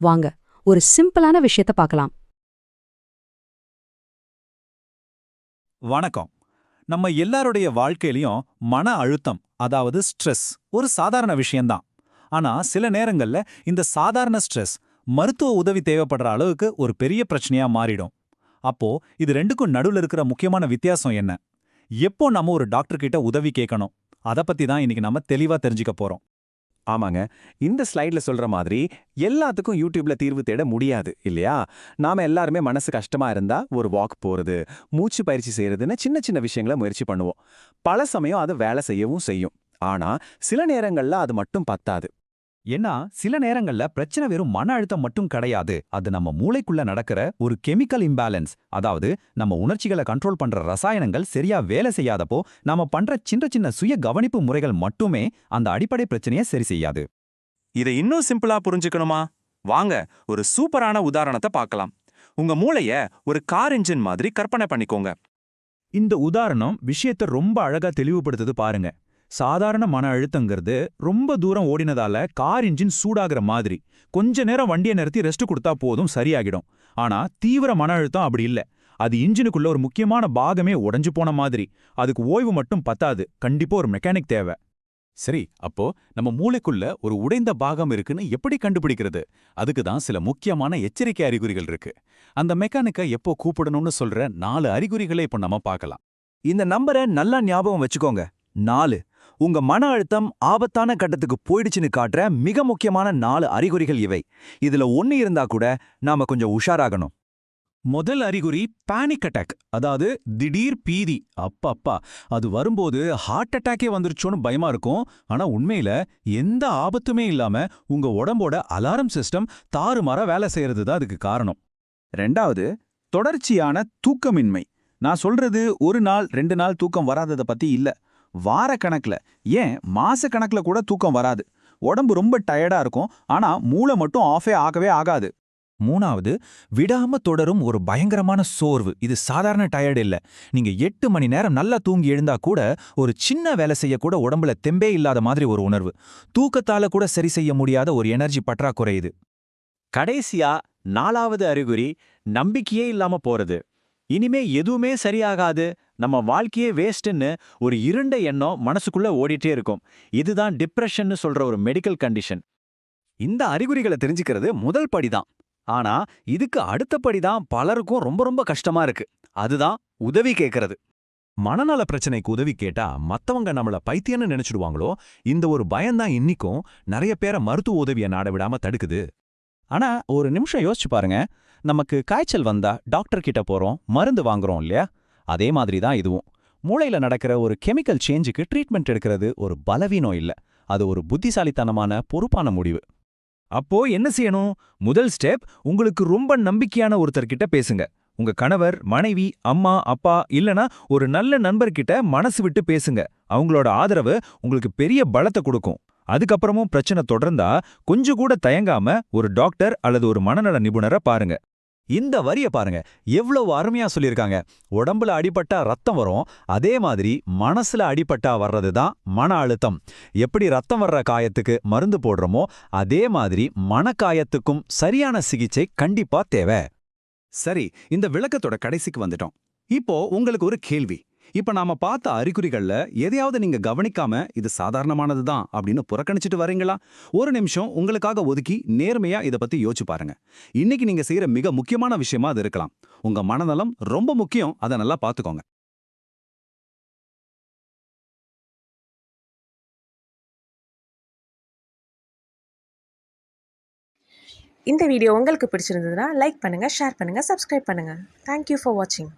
வாங்க ஒரு சிம்பிளான விஷயத்த பார்க்கலாம். வணக்கம். நம்ம எல்லாருடைய வாழ்க்கையிலயும் மன அழுத்தம், அதாவது ஸ்ட்ரெஸ், ஒரு சாதாரண விஷயம்தான். ஆனா சில நேரங்கள்ல இந்த சாதாரண ஸ்ட்ரெஸ் மருத்துவ உதவி தேவைப்படுற அளவுக்கு ஒரு பெரிய பிரச்சனையா மாறிடும். அப்போ இது ரெண்டுக்கும் நடுவுல இருக்கிற முக்கியமான வித்தியாசம் என்ன? எப்போ நம்ம ஒரு டாக்டர் கிட்ட உதவி கேட்கணும்? அத பத்தி தான் இன்னைக்கு நம்ம தெளிவா தெரிஞ்சுக்க போறோம். ஆமாங்க. இந்த ஸ்லைட்ல சொல்ற மாதிரி எல்லாத்துக்கும் யூடியூப்ல தீர்வு தேட முடியாது இல்லையா? நாம எல்லாருமே மனசு கஷ்டமா இருந்தா ஒரு வாக் போறது, மூச்சு பயிற்சி செய்யறதுன்னு சின்ன சின்ன விஷயங்கள முயற்சி பண்ணுவோம். பல சமயம் அது வேலை செய்யவும் செய்யும். ஆனா சில நேரங்கள்ல அது மட்டும் பத்தாது. ஏன்னா சில நேரங்கள்ல பிரச்சனை வெறும் மன அழுத்தம் மட்டும் கிடையாது. அது நம்ம மூளைக்குள்ள நடக்கிற ஒரு கெமிக்கல் இம்பேலன்ஸ். அதாவது நம்ம உணர்ச்சிகளை கண்ட்ரோல் பண்ற ரசாயனங்கள் சரியா வேலை செய்யாதப்போ நாம பண்ற சின்ன சின்ன சுய கவனிப்பு முறைகள் மட்டுமே அந்த அடிப்படை பிரச்சனையை சரி செய்யாது. இதை இன்னும் சிம்பிளா புரிஞ்சுக்கணுமா? வாங்க ஒரு சூப்பரான உதாரணத்தை பார்க்கலாம். உங்க மூளைய ஒரு கார் இன்ஜின் மாதிரி கற்பனை பண்ணிக்கோங்க. இந்த உதாரணம் விஷயத்தை ரொம்ப அழகா தெளிவுபடுத்துது பாருங்க. சாதாரண மன அழுத்தங்கிறது ரொம்ப தூரம் ஓடினதால கார் இன்ஜின் சூடாகிற மாதிரி. கொஞ்ச நேரம் வண்டியை நிறுத்தி ரெஸ்ட் கொடுத்தா போதும், சரியாகிடும். ஆனா தீவிர மன அழுத்தம் அப்படி இல்ல. அது இன்ஜினுக்குள்ள ஒரு முக்கியமான பாகமே உடைஞ்சு போன மாதிரி. அதுக்கு ஓய்வு மட்டும் பத்தாது, கண்டிப்பா ஒரு மெக்கானிக் தேவை. சரி, அப்போ நம்ம மூளைக்குள்ள ஒரு உடைந்த பாகம் இருக்குன்னு எப்படி கண்டுபிடிக்கிறது? அதுக்கு தான் சில முக்கியமான எச்சரிக்கை அறிகுறிகள் இருக்கு. அந்த மெக்கானிக்கை எப்போ கூப்பிடணும்னு சொல்ற 4 அறிகுறிகளை இப்போ நம்ம பார்க்கலாம். இந்த நம்பரை நல்லா ஞாபகம் வச்சுக்கோங்க. 4. உங்க மன அழுத்தம் ஆபத்தான கட்டத்துக்கு போயிடுச்சுன்னு காட்டுற மிக முக்கியமான 4 அறிகுறிகள் இவை. இதுல ஒன்னு இருந்தா கூட நாம கொஞ்சம் உஷாராகணும். முதல் அறிகுறி பேனிக் அட்டாக், அதாவது திடீர் பீதி. அப்பப்பா, அது வரும்போது ஹார்ட் அட்டாக்கே வந்துருச்சோன்னு பயமா இருக்கும். ஆனா உண்மையில எந்த ஆபத்துமே இல்லாம உங்க உடம்போட அலாரம் சிஸ்டம் தாறுமாறா வேலை செய்யறது தான் அதுக்கு காரணம். ரெண்டாவது, தொடர்ச்சியான தூக்கமின்மை. நான் சொல்றது ஒரு நாள் 2 நாள் தூக்கம் வராததை பத்தி இல்ல. வார கணக்குல, ஏன் மாச கணக்குல கூட தூக்கம் வராது. உடம்பு ரொம்ப டயர்டா இருக்கும், ஆனா மூளை மட்டும் ஆஃபே ஆகவே ஆகாது. மூணாவது, விடாம தொடரும் ஒரு பயங்கரமான சோர்வு. இது சாதாரண டயர்டு இல்ல. நீங்க 8 மணி நேரம் நல்லா தூங்கி எழுந்தா கூட ஒரு சின்ன வேலை செய்ய கூட உடம்புல தெம்பே இல்லாத மாதிரி ஒரு உணர்வு. தூக்கத்தால கூட சரி செய்ய முடியாத ஒரு எனர்ஜி பற்றாக்குறை இது. கடைசியா 4வது அறிகுறி நம்பிக்கையே இல்லாம போறது. இனிமே எதுவுமே சரியாகாது, நம்ம வாழ்க்கையே வேஸ்ட்ன்னு ஒரு இருண்ட எண்ணம் மனசுக்குள்ள ஓடிட்டே இருக்கும். இதுதான் டிப்ரெஷன்னு சொல்ற ஒரு மெடிக்கல் கண்டிஷன். இந்த அறிகுறிகளை தெரிஞ்சுக்கிறது முதல் படிதான். ஆனா இதுக்கு அடுத்த படிதான் பலருக்கும் ரொம்ப ரொம்ப கஷ்டமா இருக்கு. அதுதான் உதவி கேட்கறது. மனநல பிரச்சனைக்கு உதவி கேட்டா மத்தவங்க நம்மள பைத்தியன்னு நினைச்சிடுவாங்களோ, இந்த ஒரு பயம்தான் இன்னிக்கும் நிறைய பேரை மருத்துவ உதவியை நாட விடாம தடுக்குது. ஆனா ஒரு நிமிஷம் யோசிச்சு பாருங்க. நமக்கு காய்ச்சல் வந்தா டாக்டர் கிட்ட போறோம், மருந்து வாங்குறோம் இல்லையா? அதே மாதிரி தான் இதுவும். மூளையில நடக்கிற ஒரு கெமிக்கல் சேஞ்சுக்கு ட்ரீட்மெண்ட் எடுக்கிறது ஒரு பலவீனம் இல்ல. அது ஒரு புத்திசாலித்தனமான பொறுப்பான முடிவு. அப்போ என்ன செய்யணும்? முதல் ஸ்டெப், உங்களுக்கு ரொம்ப நம்பிக்கையான ஒருத்தர்கிட்ட பேசுங்க. உங்க கணவர், மனைவி, அம்மா, அப்பா இல்லனா ஒரு நல்ல நண்பர்கிட்ட மனசு விட்டு பேசுங்க. அவங்களோட ஆதரவு உங்களுக்கு பெரிய பலத்தை கொடுக்கும். அதுக்கப்புறமும் பிரச்சனை தொடர்ந்தா கொஞ்சம் கூட தயங்காம ஒரு டாக்டர் அல்லது ஒரு மனநல நிபுணரை பாருங்க. இந்த வரிய பாருங்க, எவ்வளவு அருமையா சொல்லியிருக்காங்க. உடம்புல அடிபட்டா ரத்தம் வரும், அதே மாதிரி மனசுல அடிபட்டா வர்றது தான் மன அழுத்தம். எப்படி ரத்தம் வர்ற காயத்துக்கு மருந்து போடுறோமோ, அதே மாதிரி மனக்காயத்துக்கும் சரியான சிகிச்சை கண்டிப்பா தேவை. சரி, இந்த விளக்கத்தோட கடைசிக்கு வந்துட்டோம். இப்போ உங்களுக்கு ஒரு கேள்வி. இப்ப நாம பார்த்த அறிகுறிகள்ல எதையாவது நீங்க கவனிக்காம இது சாதாரணமானதுதான் அப்படின்னு புறக்கணிச்சிட்டு வரீங்களா? ஒரு நிமிஷம் உங்களுக்காக ஒதுக்கி நேர்மையா இத பத்தி யோசிச்சு பாருங்க. இன்னைக்கு நீங்க செய்யற மிக முக்கியமான விஷயமா அது இருக்கலாம். உங்க மனநலம் ரொம்ப முக்கியம், அதை நல்லா பாத்துக்கோங்க. இந்த வீடியோ உங்களுக்கு பிடிச்சிருந்ததுன்னா லைக் பண்ணுங்கள், ஷேர் பண்ணுங்கள், சப்ஸ்கிரைப் பண்ணுங்கள். தேங்க்யூ ஃபார் வாட்சிங்.